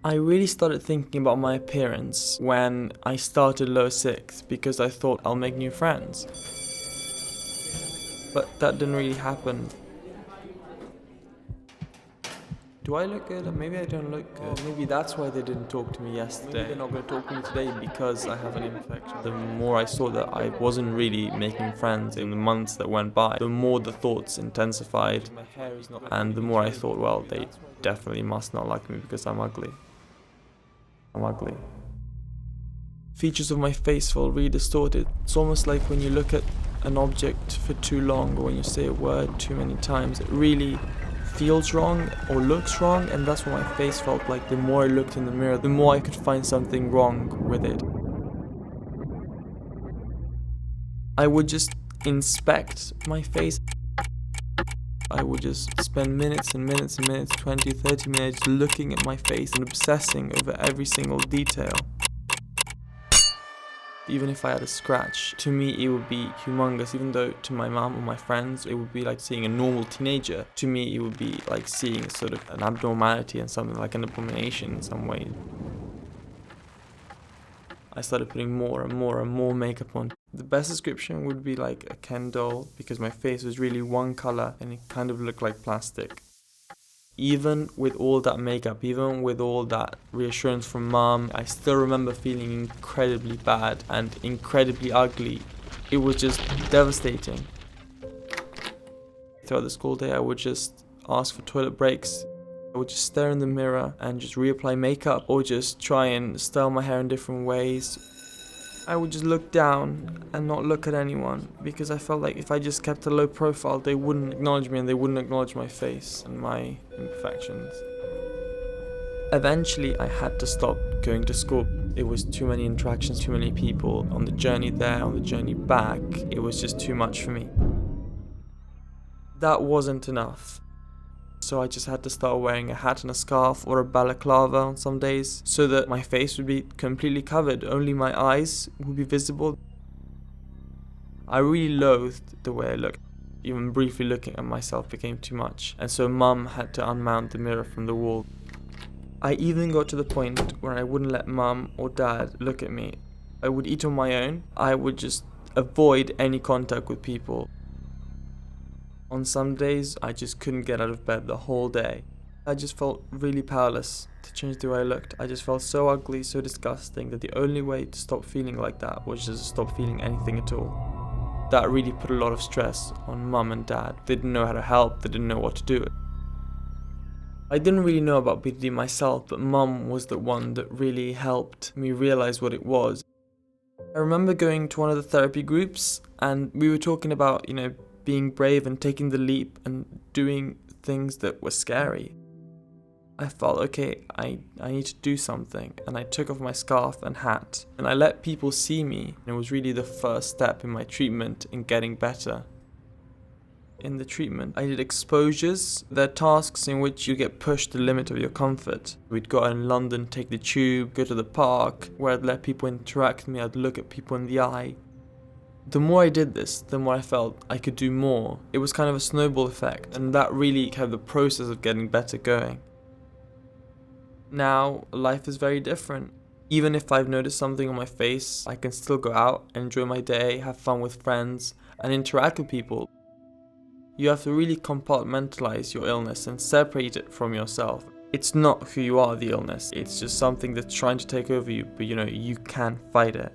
I really started thinking about my appearance when I started lower sixth because I thought I'll make new friends. But that didn't really happen. Do I look good? Maybe I don't look good. Maybe that's why they didn't talk to me yesterday. Maybe they're not going to talk to me today because I have an infection. The more I saw that I wasn't really making friends in the months that went by, the more the thoughts intensified. And the more I thought, well, they definitely must not like me because I'm ugly. I'm ugly. Features of my face felt really distorted. It's almost like when you look at an object for too long or when you say a word too many times, it really feels wrong or looks wrong, and that's what my face felt like. The more I looked in the mirror, the more I could find something wrong with it. I would just inspect my face. I would just spend minutes and minutes and minutes, 20, 30 minutes looking at my face and obsessing over every single detail. Even if I had a scratch, to me it would be humongous, even though to my mum or my friends it would be like seeing a normal teenager. To me it would be like seeing sort of an abnormality and something like an abomination in some way. I started putting more and more and more makeup on. The best description would be like a Ken doll, because my face was really one colour and it kind of looked like plastic. Even with all that makeup, even with all that reassurance from mom, I still remember feeling incredibly bad and incredibly ugly. It was just devastating. Throughout the school day, I would just ask for toilet breaks. I would just stare in the mirror and just reapply makeup or just try and style my hair in different ways. I would just look down and not look at anyone because I felt like if I just kept a low profile, they wouldn't acknowledge me and they wouldn't acknowledge my face and my imperfections. Eventually, I had to stop going to school. It was too many interactions, too many people. On the journey there, on the journey back, it was just too much for me. That wasn't enough. So I just had to start wearing a hat and a scarf or a balaclava on some days so that my face would be completely covered, only my eyes would be visible. I really loathed the way I looked. Even briefly looking at myself became too much, and so mum had to unmount the mirror from the wall. I even got to the point where I wouldn't let mum or dad look at me. I would eat on my own. I would just avoid any contact with people. On some days, I just couldn't get out of bed the whole day. I just felt really powerless to change the way I looked. I just felt so ugly, so disgusting, that the only way to stop feeling like that was just to stop feeling anything at all. That really put a lot of stress on mum and dad. They didn't know how to help, they didn't know what to do. I didn't really know about BDD myself, but mum was the one that really helped me realize what it was. I remember going to one of the therapy groups and we were talking about, being brave and taking the leap and doing things that were scary. I felt, okay, I need to do something, and I took off my scarf and hat and I let people see me. It was really the first step in my treatment in getting better. In the treatment, I did exposures. They're tasks in which you get pushed to the limit of your comfort. We'd go out in London, take the tube, go to the park, where I'd let people interact with me, I'd look at people in the eye. The more I did this, the more I felt I could do more. It was kind of a snowball effect, and that really kept the process of getting better going. Now, life is very different. Even if I've noticed something on my face, I can still go out, enjoy my day, have fun with friends, and interact with people. You have to really compartmentalize your illness and separate it from yourself. It's not who you are, the illness. It's just something that's trying to take over you, but you can fight it.